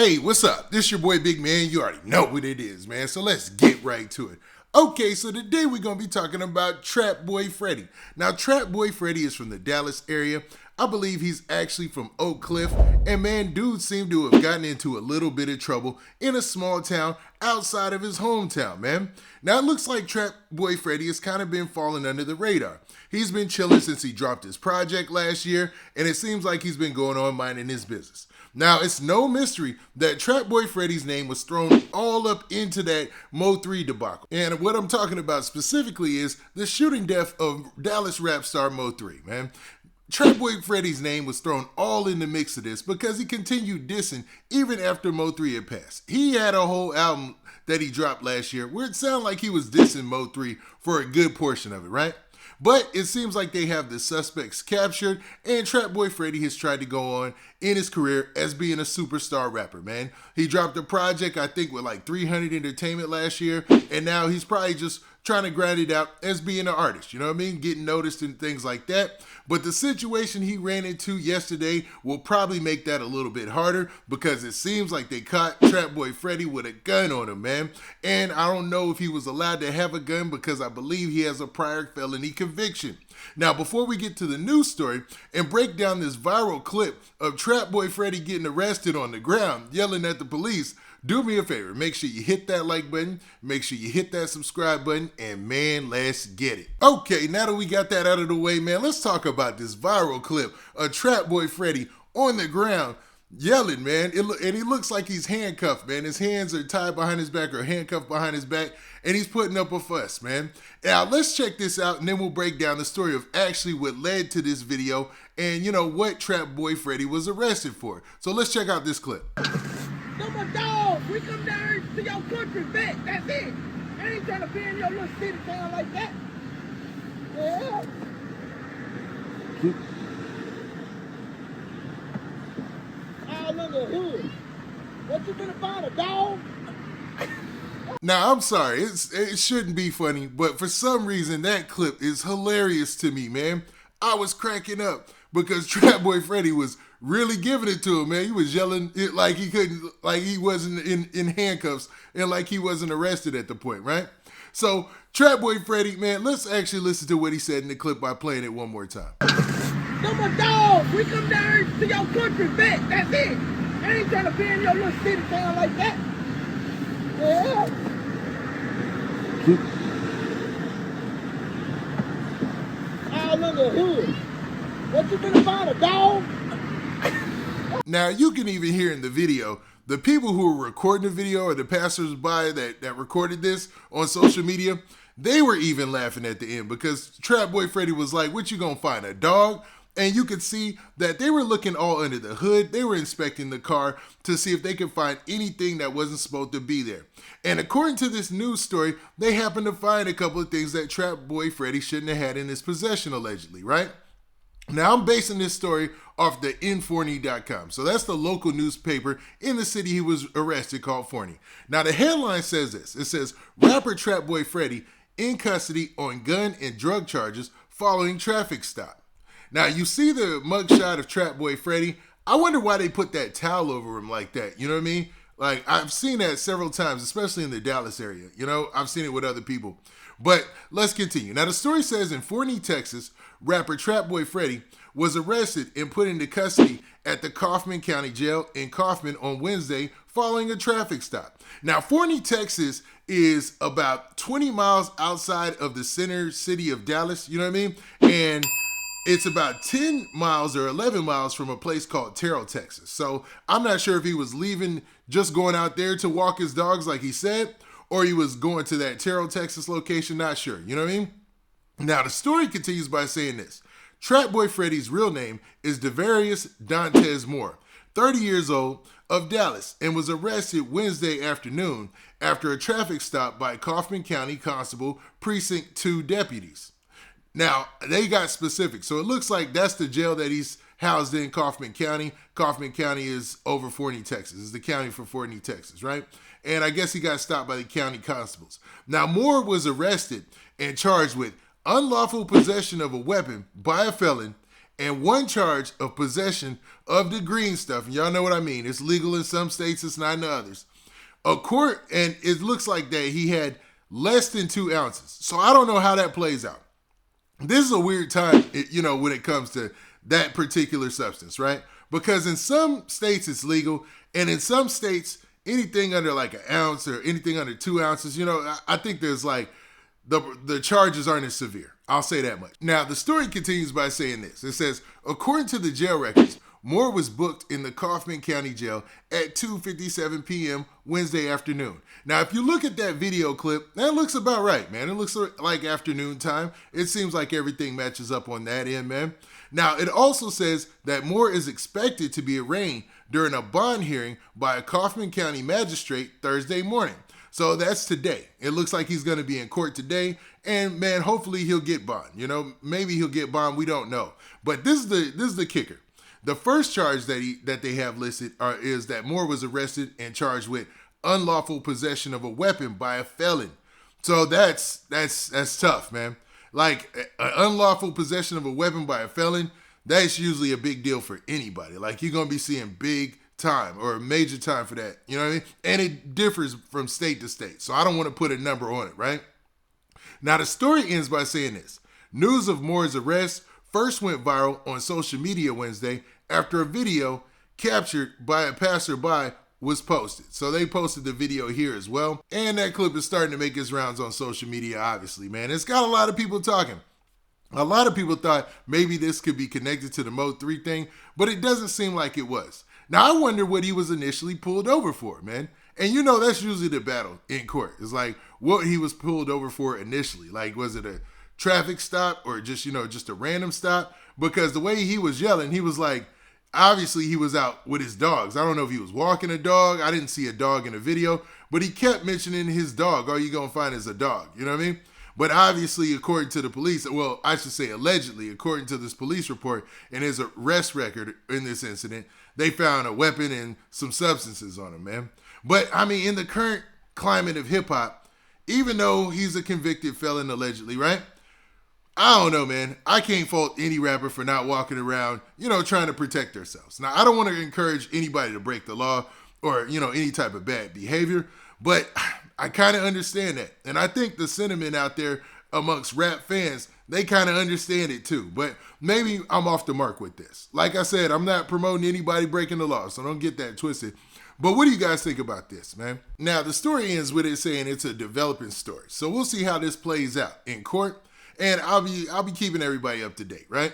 Hey, what's up? This your boy Big Man. You already know what it is, man. So let's get right to it. Okay, so today we're going to be talking about Trapboy Freddy. Now, Trapboy Freddy is from the Dallas area. I believe he's actually from Oak Cliff. And man, dude seemed to have gotten into a little bit of trouble in a small town outside of his hometown, man. Now, it looks like Trapboy Freddy has kind of been falling under the radar. He's been chilling since he dropped his project last year, and it seems like he's been going on minding his business. Now, it's no mystery that Trapboy Freddy's name was thrown all up into that Mo3 debacle. And what I'm talking about specifically is the shooting death of Dallas rap star Mo3, man. Trapboy Freddy's name was thrown all in the mix of this because he continued dissing even after Mo3 had passed. He had a whole album that he dropped last year where it sounded like he was dissing Mo3 for a good portion of it, right? But it seems like they have the suspects captured, and Trapboy Freddy has tried to go on in his career as being a superstar rapper, man. He dropped a project, I think, with like 300 Entertainment last year, and now he's probably just trying to grind it out as being an artist, you know what I mean? Getting noticed and things like that. But the situation he ran into yesterday will probably make that a little bit harder because it seems like they caught Trapboy Freddy with a gun on him, man. And I don't know if he was allowed to have a gun because I believe he has a prior felony conviction. Now, before we get to the news story and break down this viral clip of Trapboy Freddy getting arrested on the ground, yelling at the police, do me a favor, make sure you hit that like button, make sure you hit that subscribe button, and man, let's get it. Okay, now that we got that out of the way, man, let's talk about this viral clip of Trapboy Freddy on the ground yelling, man. And he looks like he's handcuffed, man. His hands are tied behind his back or handcuffed behind his back, and he's putting up a fuss, man. Now, let's check this out, and then we'll break down the story of actually what led to this video and, you know, what Trapboy Freddy was arrested for. So let's check out this clip. So my dog, we come down here to your country back, that's it. I ain't trying to be in your little city town like that. Yeah. All in the hood. What you gonna find, a dog? Now, I'm sorry, it shouldn't be funny, but for some reason that clip is hilarious to me, man. I was cracking up because Trapboy Freddy was really giving it to him, man. He was yelling it like he couldn't, like he wasn't in handcuffs and like he wasn't arrested at the point, right? So, Trapboy Freddy, man, let's actually listen to what he said in the clip by playing it one more time. So my dog, we come down here to your country back, that's it. I ain't trying to be in your little city town like that. Yeah. All in the hood. What you gonna find, a dog? Now, you can even hear in the video, the people who were recording the video or the passersby that recorded this on social media, they were even laughing at the end because Trapboy Freddy was like, what you gonna find, a dog? And you could see that they were looking all under the hood. They were inspecting the car to see if they could find anything that wasn't supposed to be there. And according to this news story, they happened to find a couple of things that Trapboy Freddy shouldn't have had in his possession, allegedly, right? Now, I'm basing this story off the Forney.com. So that's the local newspaper in the city he was arrested called Forney. Now, the headline says this. It says, Rapper Trapboy Freddy in custody on gun and drug charges following traffic stop. Now, you see the mugshot of Trapboy Freddy. I wonder why they put that towel over him like that. You know what I mean? Like, I've seen that several times, especially in the Dallas area. You know, I've seen it with other people. But let's continue. Now, the story says in Forney, Texas, rapper Trapboy Freddy was arrested and put into custody at the Kaufman County Jail in Kaufman on Wednesday following a traffic stop. Now, Forney, Texas is about 20 miles outside of the center city of Dallas. You know what I mean? And it's about 10 miles or 11 miles from a place called Terrell, Texas. So I'm not sure if he was leaving, just going out there to walk his dogs like he said, or he was going to that Terrell, Texas location, not sure. You know what I mean? Now, the story continues by saying this. Trapboy Freddy's real name is Devarius Dantes Moore, 30 years old, of Dallas, and was arrested Wednesday afternoon after a traffic stop by Kaufman County Constable Precinct 2 deputies. Now, they got specific. So it looks like that's the jail that he's housed in, Kaufman County. Kaufman County is over Forney, Texas. It's the county for Forney, Texas, right? And I guess he got stopped by the county constables. Now, Moore was arrested and charged with unlawful possession of a weapon by a felon and 1 charge of possession of the green stuff. And y'all know what I mean. It's legal in some states, it's not in others. And it looks like that he had less than 2 ounces. So I don't know how that plays out. This is a weird time, when it comes to that particular substance, right? Because in some states it's legal, and in some states, anything under like an ounce or anything under 2 ounces, I think there's like the charges aren't as severe. I'll say that much. Now, the story continues by saying this. It says, according to the jail records, Moore was booked in the Kaufman County Jail at 2:57 p.m. Wednesday afternoon. Now, if you look at that video clip, that looks about right, man. It looks like afternoon time. It seems like everything matches up on that end, man. Now, it also says that Moore is expected to be arraigned during a bond hearing by a Kaufman County magistrate Thursday morning. So that's today. It looks like he's going to be in court today, and man, hopefully he'll get bond. Maybe he'll get bond. We don't know. But this is the kicker. The first charge that they have listed is that Moore was arrested and charged with unlawful possession of a weapon by a felon. So that's tough, man. Like an unlawful possession of a weapon by a felon, that's usually a big deal for anybody. Like you're gonna be seeing big time or major time for that. You know what I mean? And it differs from state to state. So I don't want to put a number on it, right? Now the story ends by saying this. News of Moore's arrest first went viral on social media Wednesday after a video captured by a passerby was posted. So they posted the video here as well. And that clip is starting to make its rounds on social media, obviously, man. It's got a lot of people talking. A lot of people thought maybe this could be connected to the Mode 3 thing, but it doesn't seem like it was. Now, I wonder what he was initially pulled over for, man. And that's usually the battle in court. It's like what he was pulled over for initially. Like, was it a traffic stop or just a random stop? Because the way he was yelling, he was like, obviously he was out with his dogs. I don't know if he was walking a dog. I didn't see a dog in the video, but he kept mentioning his dog. All you're going to find is a dog. You know what I mean? But obviously, according to the police, well, I should say allegedly, according to this police report and his arrest record in this incident, they found a weapon and some substances on him, man. But I mean, in the current climate of hip hop, even though he's a convicted felon allegedly, right? I don't know, man. I can't fault any rapper for not walking around, trying to protect themselves. Now, I don't want to encourage anybody to break the law or, any type of bad behavior, but I kind of understand that. And I think the sentiment out there amongst rap fans, they kind of understand it too. But maybe I'm off the mark with this. Like I said, I'm not promoting anybody breaking the law, so don't get that twisted. But what do you guys think about this, man? Now, the story ends with it saying it's a developing story. So we'll see how this plays out in court. And I'll be keeping everybody up to date, right?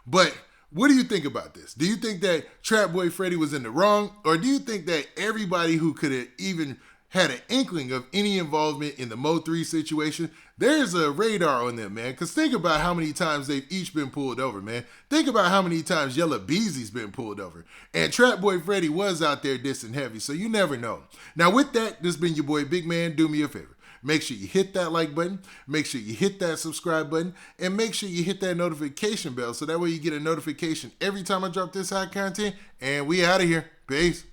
But what do you think about this? Do you think that Trapboy Freddy was in the wrong? Or do you think that everybody who could have even had an inkling of any involvement in the Mode 3 situation, there's a radar on them, man? Because think about how many times they've each been pulled over, man. Think about how many times Yella Beezy's been pulled over. And Trapboy Freddy was out there dissing heavy, so you never know. Now with that, this has been your boy Big Man. Do me a favor. Make sure you hit that like button, make sure you hit that subscribe button, and make sure you hit that notification bell so that way you get a notification every time I drop this hot content. And we out of here. Peace.